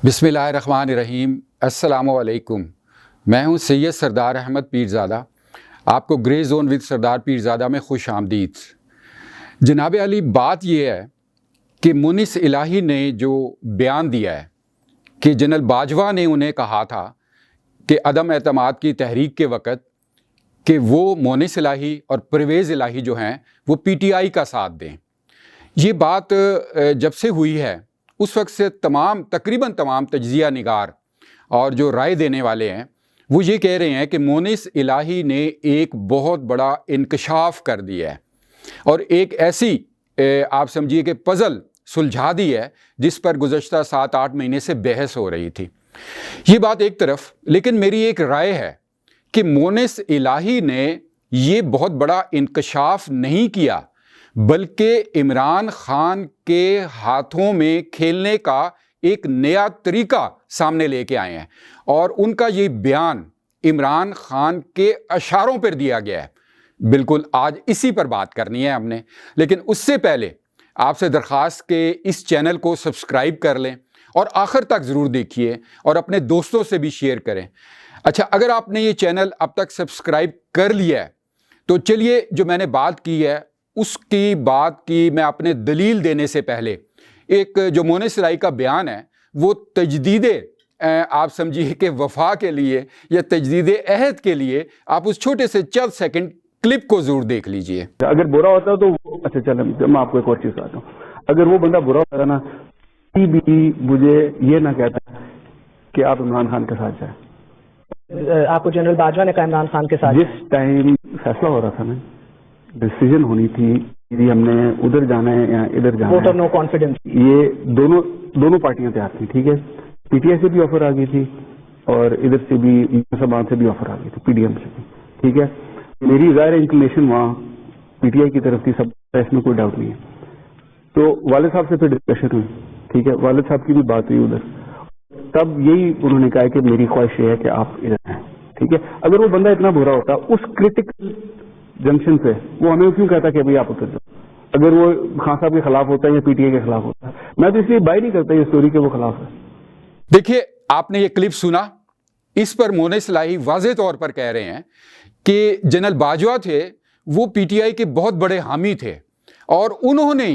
بسم اللہ الرحمن الرحیم۔ السلام علیکم۔ میں ہوں سید سردار احمد پیرزادہ۔ آپ کو گرے زون ود سردار پیرزادہ میں خوش آمدید۔ جناب علی، بات یہ ہے کہ مونس الہی نے جو بیان دیا ہے کہ جنرل باجوہ نے انہیں کہا تھا کہ عدم اعتماد کی تحریک کے وقت کہ وہ مونس الہی اور پرویز الہی جو ہیں وہ پی ٹی آئی کا ساتھ دیں۔ یہ بات جب سے ہوئی ہے اس وقت سے تقریباً تمام تجزیہ نگار اور جو رائے دینے والے ہیں وہ یہ کہہ رہے ہیں کہ مونس الہی نے ایک بہت بڑا انکشاف کر دیا ہے اور ایک ایسی آپ سمجھیے کہ پزل سلجھا دی ہے جس پر گزشتہ 7-8 مہینے سے بحث ہو رہی تھی۔ یہ بات ایک طرف، لیکن میری ایک رائے ہے کہ مونس الہی نے یہ بہت بڑا انکشاف نہیں کیا بلکہ عمران خان کے ہاتھوں میں کھیلنے کا ایک نیا طریقہ سامنے لے کے آئے ہیں، اور ان کا یہ بیان عمران خان کے اشاروں پر دیا گیا ہے۔ بالکل آج اسی پر بات کرنی ہے ہم نے، لیکن اس سے پہلے آپ سے درخواست کہ اس چینل کو سبسکرائب کر لیں اور آخر تک ضرور دیکھیے اور اپنے دوستوں سے بھی شیئر کریں۔ اچھا، اگر آپ نے یہ چینل اب تک سبسکرائب کر لیا ہے تو چلیے جو میں نے بات کی ہے اس کی بات کی میں اپنے دلیل دینے سے پہلے ایک جو مونس الہی کا بیان ہے وہ تجدید آپ سمجھیے کہ وفا کے لیے یا تجدید عہد کے لیے آپ اس چھوٹے سے چند سیکنڈ کلپ کو ضرور دیکھ لیجئے۔ اگر برا ہوتا تو اچھا چلیں میں آپ کو ایک اور چیز بتاتا ہوں۔ اگر وہ بندہ برا ہوتا نا بھی مجھے یہ نہ کہتا کہ آپ عمران خان کے ساتھ جائیں۔ آپ کو جنرل باجوہ نے کہا عمران خان کے ساتھ جس ٹائم فیصلہ ہو رہا تھا نا، ڈیسیژن ہونی تھی کہ ہم نے ادھر جانا ہے یا ادھر جانا ووٹ ہے، آف نو کانفیڈنس، یہ دونوں پارٹیاں تیار تھیں، ٹھیک ہے۔ پی ٹی آئی سے بھی آفر آ گئی تھی اور ادھر سے بھی مسلمان سے بھی آفر آ گئی تھی، پی ڈی ایم سے بھی، ٹھیک ہے۔ میری ظاہر انکلینیشن وہاں پی ٹی آئی کی طرف تھی، سب اس میں کوئی ڈاؤٹ نہیں ہے۔ تو والد صاحب سے پھر ڈسکشن ہوئی، ٹھیک ہے، والد صاحب کی بھی بات ہوئی ادھر، تب یہی انہوں نے کہا کہ میری خواہش یہ ہے کہ آپ ادھر ہیں، ٹھیک ہے۔ اگر وہ بندہ اتنا برا ہوتا اس کریٹیکل جنکشن پہ وہ ہمیں کیوں کہتا کہ بھائی آپ اتر جاؤ؟ اگر وہ خان صاحب کے خلاف ہوتا ہے یا پی ٹی آئی کے خلاف ہوتا ہے، میں تو اس لیے بائی نہیں کرتا یہ اسٹوری کہ وہ خلاف ہے۔ دیکھیے، آپ نے یہ کلپ سنا، اس پر مونس الہی واضح طور پر کہہ رہے ہیں کہ جنرل باجوہ تھے وہ پی ٹی آئی کے بہت بڑے حامی تھے، اور انہوں نے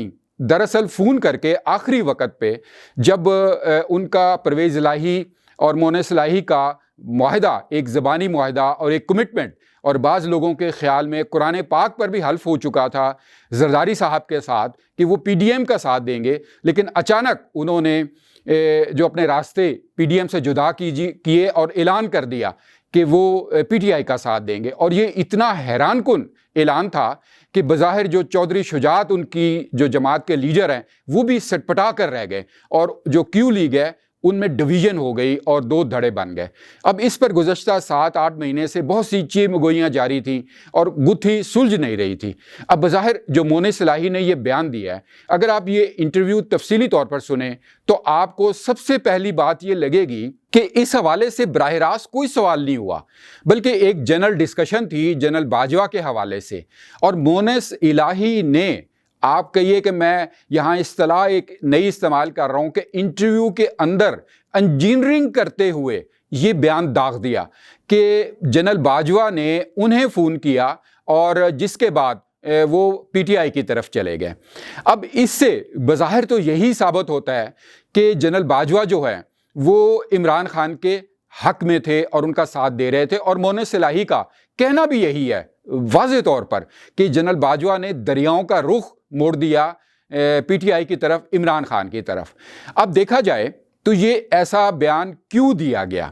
دراصل فون کر کے آخری وقت پہ جب ان کا پرویز الہی اور مونس الہی کا معاہدہ، ایک زبانی معاہدہ اور ایک کمٹمنٹ، اور بعض لوگوں کے خیال میں قرآن پاک پر بھی حلف ہو چکا تھا زرداری صاحب کے ساتھ کہ وہ پی ڈی ایم کا ساتھ دیں گے، لیکن اچانک انہوں نے جو اپنے راستے پی ڈی ایم سے جدا کیے اور اعلان کر دیا کہ وہ پی ٹی آئی کا ساتھ دیں گے۔ اور یہ اتنا حیران کن اعلان تھا کہ بظاہر جو چودھری شجاعت ان کی جو جماعت کے لیڈر ہیں وہ بھی سٹپٹا کر رہ گئے، اور جو کیو لیگ ہے ان میں ڈویژن ہو گئی اور 2 دھڑے بن گئے۔ اب اس پر گزشتہ 7-8 مہینے سے بہت سی چیمگوئیاں جاری تھیں اور گتھی سلجھ نہیں رہی تھی۔ اب بظاہر جو مونس الہی نے یہ بیان دیا ہے، اگر آپ یہ انٹرویو تفصیلی طور پر سنیں تو آپ کو سب سے پہلی بات یہ لگے گی کہ اس حوالے سے براہ راست کوئی سوال نہیں ہوا، بلکہ ایک جنرل ڈسکشن تھی جنرل باجوہ کے حوالے سے، اور مونس الہی نے، آپ کہیے کہ میں یہاں اصطلاح ایک نئی استعمال کر رہا ہوں کہ انٹرویو کے اندر انجینئرنگ کرتے ہوئے یہ بیان داغ دیا کہ جنرل باجوہ نے انہیں فون کیا اور جس کے بعد وہ پی ٹی آئی کی طرف چلے گئے۔ اب اس سے بظاہر تو یہی ثابت ہوتا ہے کہ جنرل باجوہ جو ہے وہ عمران خان کے حق میں تھے اور ان کا ساتھ دے رہے تھے، اور مونس الہی کا کہنا بھی یہی ہے واضح طور پر کہ جنرل باجوہ نے دریاؤں کا رخ موڑ دیا پی ٹی آئی کی طرف، عمران خان کی طرف۔ اب دیکھا جائے تو یہ ایسا بیان کیوں دیا گیا؟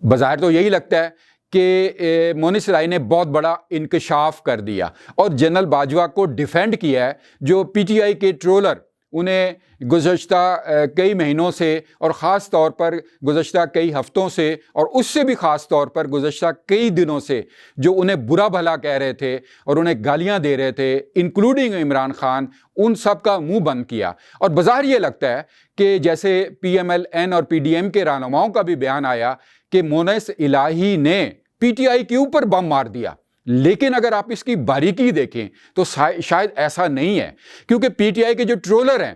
بظاہر تو یہی لگتا ہے کہ مونس الہی نے بہت بڑا انکشاف کر دیا اور جنرل باجوہ کو ڈیفینڈ کیا ہے، جو پی ٹی آئی کے ٹرولر انہیں گزشتہ کئی مہینوں سے اور خاص طور پر گزشتہ کئی ہفتوں سے اور اس سے بھی خاص طور پر گزشتہ کئی دنوں سے جو انہیں برا بھلا کہہ رہے تھے اور انہیں گالیاں دے رہے تھے انکلوڈنگ عمران خان، ان سب کا منہ بند کیا۔ اور بظاہر یہ لگتا ہے کہ جیسے پی ایم ایل این اور پی ڈی ایم کے رہنماؤں کا بھی بیان آیا کہ مونس الہی نے پی ٹی آئی کے اوپر بم مار دیا، لیکن اگر آپ اس کی باریکی دیکھیں تو شاید ایسا نہیں ہے، کیونکہ پی ٹی آئی کے جو ٹرولر ہیں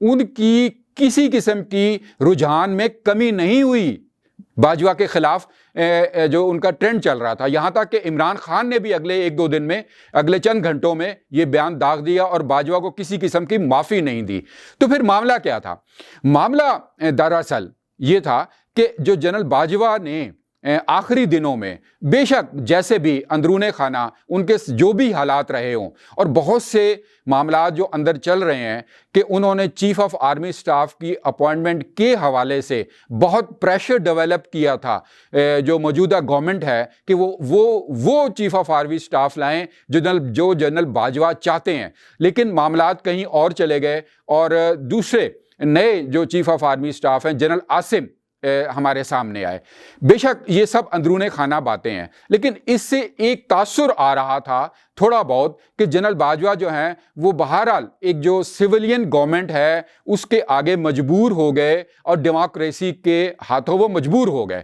ان کی کسی قسم کی رجحان میں کمی نہیں ہوئی باجوہ کے خلاف جو ان کا ٹرینڈ چل رہا تھا، یہاں تک کہ عمران خان نے بھی اگلے 1-2 دن میں، اگلے چند گھنٹوں میں یہ بیان داغ دیا اور باجوہ کو کسی قسم کی معافی نہیں دی۔ تو پھر معاملہ کیا تھا؟ معاملہ دراصل یہ تھا کہ جو جنرل باجوہ نے آخری دنوں میں بے شک جیسے بھی اندرون خانہ ان کے جو بھی حالات رہے ہوں اور بہت سے معاملات جو اندر چل رہے ہیں کہ انہوں نے چیف آف آرمی سٹاف کی اپوائنٹمنٹ کے حوالے سے بہت پریشر ڈیولپ کیا تھا جو موجودہ گورنمنٹ ہے کہ وہ چیف آف آرمی سٹاف لائیں جو جنرل باجوہ چاہتے ہیں، لیکن معاملات کہیں اور چلے گئے اور دوسرے نئے جو چیف آف آرمی سٹاف ہیں جنرل عاصم ہمارے سامنے آئے۔ بے شک یہ سب اندرون خانہ باتیں ہیں، لیکن اس سے ایک تاثر آ رہا تھا تھوڑا بہت کہ جنرل باجوہ جو ہیں وہ بہرحال ایک جو سویلین گورنمنٹ ہے اس کے آگے مجبور ہو گئے اور ڈیموکریسی کے ہاتھوں وہ مجبور ہو گئے،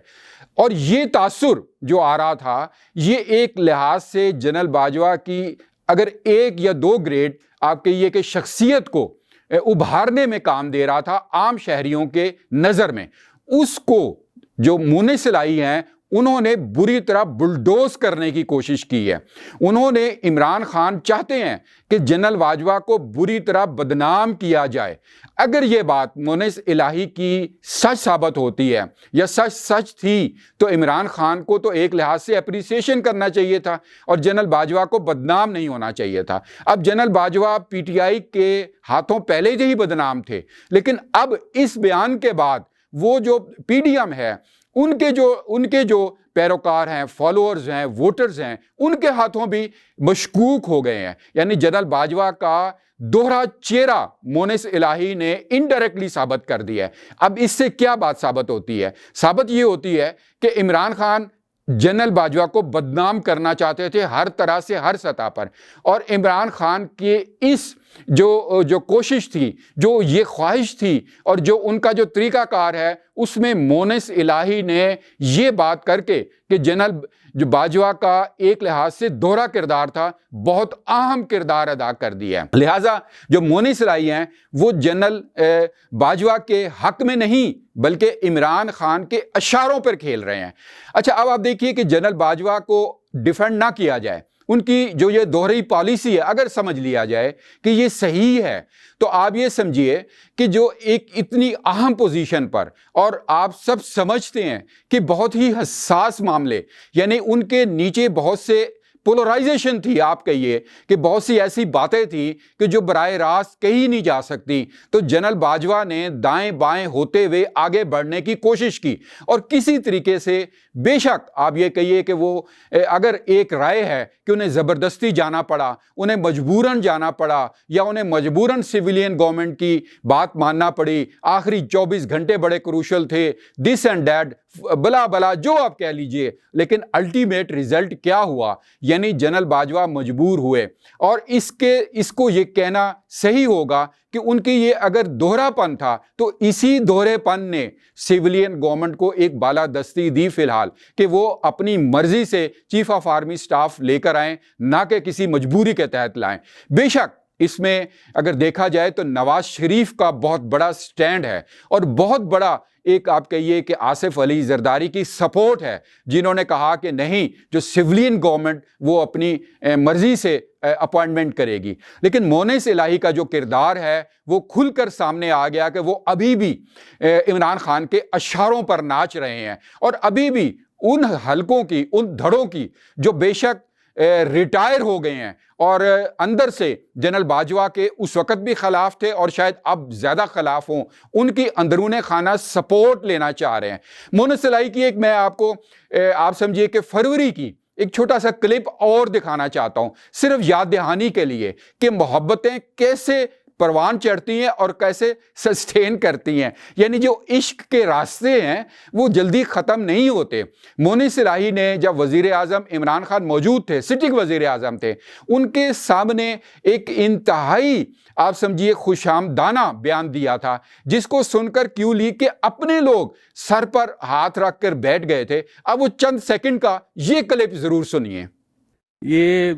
اور یہ تاثر جو آ رہا تھا یہ ایک لحاظ سے جنرل باجوہ کی اگر 1 یا 2 گریڈ آپ کہیے کہ شخصیت کو ابھارنے میں کام دے رہا تھا عام شہریوں کے نظر میں، اس کو جو مونس الہی ہیں انہوں نے بری طرح بلڈوز کرنے کی کوشش کی ہے۔ انہوں نے عمران خان چاہتے ہیں کہ جنرل باجوہ کو بری طرح بدنام کیا جائے۔ اگر یہ بات مونس الہی کی سچ ثابت ہوتی ہے یا سچ تھی تو عمران خان کو تو ایک لحاظ سے اپریسیشن کرنا چاہیے تھا اور جنرل باجوہ کو بدنام نہیں ہونا چاہیے تھا۔ اب general Bajwa P T I کے ہاتھوں پہلے سے ہی بدنام تھے، لیکن اب اس بیان کے بعد وہ جو پی ڈی ایم ہے ان کے جو پیروکار ہیں، فالوورز ہیں، ووٹرز ہیں، ان کے ہاتھوں بھی مشکوک ہو گئے ہیں۔ یعنی جنرل باجوہ کا دوہرا چہرہ مونس الہی نے انڈائریکٹلی ثابت کر دیا ہے۔ اب اس سے کیا بات ثابت ہوتی ہے؟ ثابت یہ ہوتی ہے کہ عمران خان جنرل باجوہ کو بدنام کرنا چاہتے تھے ہر طرح سے، ہر سطح پر، اور عمران خان کے اس جو کوشش تھی، جو یہ خواہش تھی اور جو ان کا جو طریقہ کار ہے اس میں مونس الہی نے یہ بات کر کے کہ جنرل جو باجوہ کا ایک لحاظ سے دوہرا کردار تھا بہت اہم کردار ادا کر دیا ہے۔ لہٰذا جو مونس الہی ہیں وہ جنرل باجوہ کے حق میں نہیں بلکہ عمران خان کے اشاروں پر کھیل رہے ہیں۔ اچھا، اب آپ دیکھیے کہ جنرل باجوہ کو ڈیفینڈ نہ کیا جائے، ان کی جو یہ دوہری پالیسی ہے اگر سمجھ لیا جائے کہ یہ صحیح ہے تو آپ یہ سمجھیے کہ جو ایک اتنی اہم پوزیشن پر، اور آپ سب سمجھتے ہیں کہ بہت ہی حساس معاملے، یعنی ان کے نیچے بہت سے پولرائزیشن تھی، آپ کہیے کہ بہت سی ایسی باتیں تھیں کہ جو براہ راست کہی نہیں جا سکتی، تو جنرل باجوہ نے دائیں بائیں ہوتے ہوئے آگے بڑھنے کی کوشش کی اور کسی طریقے سے بے شک آپ یہ کہیے کہ وہ اگر ایک رائے ہے کہ انہیں زبردستی جانا پڑا، انہیں مجبوراً جانا پڑا یا انہیں مجبوراً سویلین گورنمنٹ کی بات ماننا پڑی، آخری 24 گھنٹے بڑے کروشل تھے، دس اینڈ دیٹ، بلا بلا جو آپ کہہ لیجئے، لیکن الٹیمیٹ ریزلٹ کیا ہوا؟ یعنی جنرل باجوہ مجبور ہوئے، اور اس کو یہ کہنا صحیح ہوگا کہ ان کی یہ اگر دوہرا پن تھا تو اسی دوہرے پن نے سیولین گورنمنٹ کو ایک بالادستی دی فی الحال کہ وہ اپنی مرضی سے چیف آف آرمی سٹاف لے کر آئیں، نہ کہ کسی مجبوری کے تحت لائیں۔ بے شک اس میں اگر دیکھا جائے تو نواز شریف کا بہت بڑا سٹینڈ ہے اور بہت بڑا ایک آپ کہیے کہ آصف علی زرداری کی سپورٹ ہے، جنہوں نے کہا کہ نہیں، جو سویلین گورنمنٹ وہ اپنی مرضی سے اپوائنٹمنٹ کرے گی۔ لیکن مونس الہی کا جو کردار ہے وہ کھل کر سامنے آ گیا کہ وہ ابھی بھی عمران خان کے اشاروں پر ناچ رہے ہیں، اور ابھی بھی ان حلقوں کی، ان دھڑوں کی جو بے شک ریٹائر ہو گئے ہیں اور اندر سے جنرل باجوہ کے اس وقت بھی خلاف تھے اور شاید اب زیادہ خلاف ہوں، ان کی اندرون خانہ سپورٹ لینا چاہ رہے ہیں۔ مونس الہی کی ایک میں آپ کو آپ سمجھیے کہ فروری کی ایک چھوٹا سا کلپ اور دکھانا چاہتا ہوں، صرف یاد دہانی کے لیے کہ محبتیں کیسے پروان چڑھتی ہیں اور کیسے سسٹین کرتی ہیں۔ یعنی جو عشق کے راستے ہیں وہ جلدی ختم نہیں ہوتے۔ مونس الہی نے جب وزیر اعظم عمران خان موجود تھے، سٹنگ وزیر اعظم تھے، ان کے سامنے ایک انتہائی آپ سمجھیے خوش آمدانہ بیان دیا تھا، جس کو سن کر کیو لیگ کے اپنے لوگ سر پر ہاتھ رکھ کر بیٹھ گئے تھے۔ اب وہ چند سیکنڈ کا یہ کلپ ضرور سنیے۔ یہ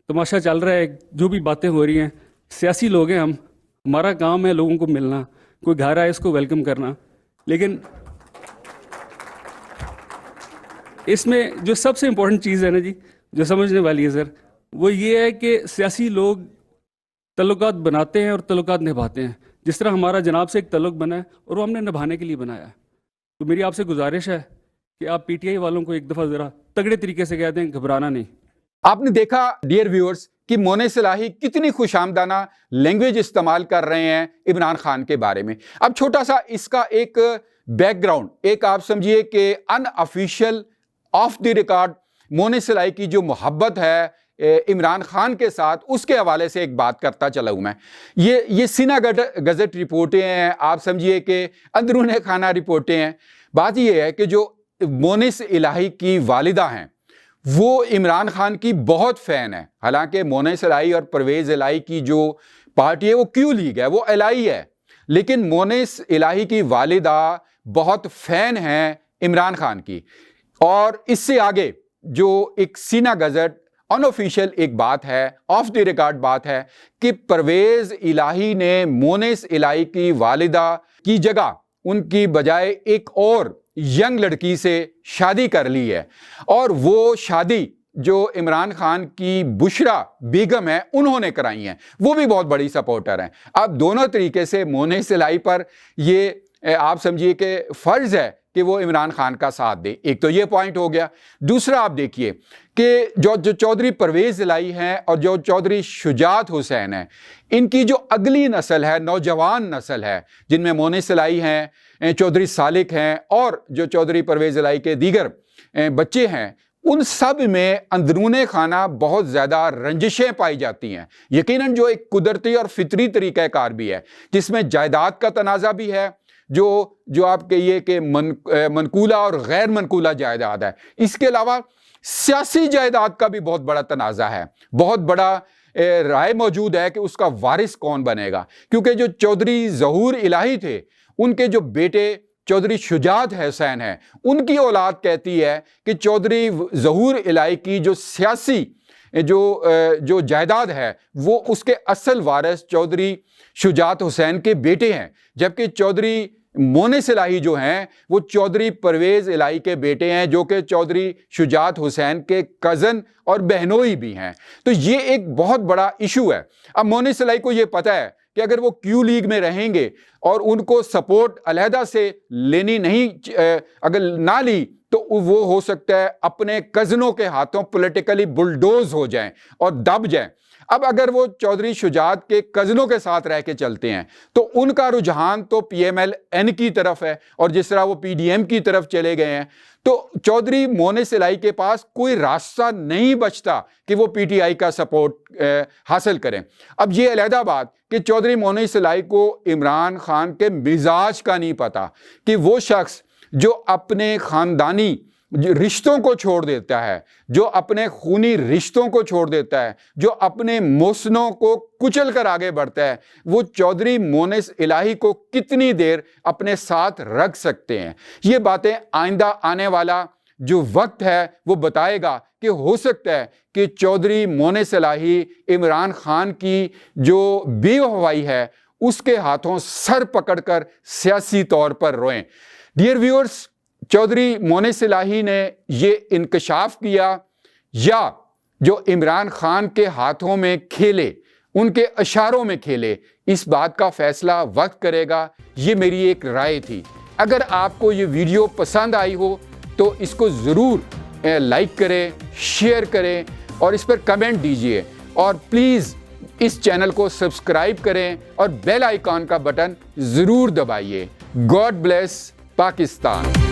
تماشا چل رہا ہے، جو بھی باتیں ہو رہی ہیں، سیاسی لوگ ہیں ہمارا کام ہے لوگوں کو ملنا، کوئی گھر آئے اس کو ویلکم کرنا. لیکن اس میں جو سب سے امپورٹنٹ چیز ہے نا جی، جو سمجھنے والی ہے سر، وہ یہ ہے کہ سیاسی لوگ تعلقات بناتے ہیں اور تعلقات نبھاتے ہیں. جس طرح ہمارا جناب سے ایک تعلق بنا ہے اور وہ ہم نے نبھانے کے لیے بنایا ہے. تو میری آپ سے گزارش ہے کہ آپ پی ٹی آئی والوں کو ایک دفعہ ذرا تگڑے طریقے سے کہہ دیں گھبرانا نہیں. آپ نے دیکھا ڈیئر ویورز کہ مونس الہی کتنی خوش آمدانہ لینگویج استعمال کر رہے ہیں عمران خان کے بارے میں. اب چھوٹا سا اس کا ایک بیک گراؤنڈ، ایک آپ سمجھیے کہ ان آفیشیل آف دی ریکارڈ مونس الہی کی جو محبت ہے عمران خان کے ساتھ، اس کے حوالے سے ایک بات کرتا چلا ہوں میں. یہ سینا گزٹ رپورٹیں ہیں، آپ سمجھیے کہ اندرون خانہ رپورٹیں ہیں. بات یہ ہے کہ جو مونس الہی کی والدہ ہیں وہ عمران خان کی بہت فین ہے. حالانکہ مونس الہی اور پرویز الہی کی جو پارٹی ہے وہ کیو لیگ ہے، وہ الہی ہے، لیکن مونس الہی کی والدہ بہت فین ہیں عمران خان کی. اور اس سے آگے جو ایک سینا گزٹ ان آفیشیل ایک بات ہے، آف دی ریکارڈ بات ہے کہ پرویز الہی نے مونس الہی کی والدہ کی جگہ ان کی بجائے ایک اور ینگ لڑکی سے شادی کر لی ہے. اور وہ شادی جو عمران خان کی بشرا بیگم ہے انہوں نے کرائی ہیں، وہ بھی بہت بڑی سپورٹر ہیں. اب دونوں طریقے سے مونس الہی پر یہ آپ سمجھیے کہ فرض ہے کہ وہ عمران خان کا ساتھ دے. ایک تو یہ پوائنٹ ہو گیا. دوسرا آپ دیکھیے کہ جو چودھری پرویز الہی ہیں اور جو چودھری شجاعت حسین ہیں، ان کی جو اگلی نسل ہے، نوجوان نسل ہے، جن میں مونس الہی ہیں، چودھری سالک ہیں اور جو چودھری پرویز الہی کے دیگر بچے ہیں، ان سب میں اندرون خانہ بہت زیادہ رنجشیں پائی جاتی ہیں. یقیناً جو ایک قدرتی اور فطری طریقہ کار بھی ہے، جس میں جائیداد کا تنازع بھی ہے، جو آپ کہیے کہ منقولہ اور غیر منقولہ جائیداد ہے. اس کے علاوہ سیاسی جائیداد کا بھی بہت بڑا تنازع ہے. بہت بڑا رائے موجود ہے کہ اس کا وارث کون بنے گا، کیونکہ جو چودھری ظہور الہی تھے، ان کے جو بیٹے چودھری شجاعت حسین ہیں، ان کی اولاد کہتی ہے کہ چودھری ظہور الہی کی جو سیاسی جو جائیداد ہے وہ اس کے اصل وارث چودھری شجاعت حسین کے بیٹے ہیں. جبکہ چودھری مونس الہی جو ہیں وہ چودھری پرویز الہی کے بیٹے ہیں، جو کہ چودھری شجاعت حسین کے کزن اور بہنوئی بھی ہیں. تو یہ ایک بہت بڑا ایشو ہے. اب مونس الہی کو یہ پتہ ہے کہ اگر وہ کیو لیگ میں رہیں گے اور ان کو سپورٹ علیحدہ سے لینی نہیں، اگر نہ لی تو وہ ہو سکتا ہے اپنے کزنوں کے ہاتھوں پولیٹیکلی بلڈوز ہو جائیں اور دب جائیں. اب اگر وہ چودھری شجاعت کے کزنوں کے ساتھ رہ کے چلتے ہیں تو ان کا رجحان تو پی ایم ایل این کی طرف ہے، اور جس طرح وہ پی ڈی ایم کی طرف چلے گئے ہیں تو چودھری مونس الہی کے پاس کوئی راستہ نہیں بچتا کہ وہ پی ٹی آئی کا سپورٹ حاصل کریں. اب یہ علیحدہ بات کہ چودھری مونس الہی کو عمران خان کے مزاج کا نہیں پتا کہ وہ شخص جو اپنے خاندانی رشتوں کو چھوڑ دیتا ہے، جو اپنے خونی رشتوں کو چھوڑ دیتا ہے، جو اپنے محسنوں کو کچل کر آگے بڑھتا ہے، وہ چودھری مونس الہی کو کتنی دیر اپنے ساتھ رکھ سکتے ہیں. یہ باتیں آئندہ آنے والا جو وقت ہے وہ بتائے گا کہ ہو سکتا ہے کہ چودھری مونس الہی عمران خان کی جو بے وفائی ہے اس کے ہاتھوں سر پکڑ کر سیاسی طور پر روئیں. ڈیئر ویورز، چودھری مونس الہی نے یہ انکشاف کیا یا جو عمران خان کے ہاتھوں میں کھیلے، ان کے اشاروں میں کھیلے، اس بات کا فیصلہ وقت کرے گا. یہ میری ایک رائے تھی. اگر آپ کو یہ ویڈیو پسند آئی ہو تو اس کو ضرور لائک کریں، شیئر کریں اور اس پر کمنٹ دیجئے، اور پلیز اس چینل کو سبسکرائب کریں اور بیل آئیکن کا بٹن ضرور دبائیے. God bless Pakistan.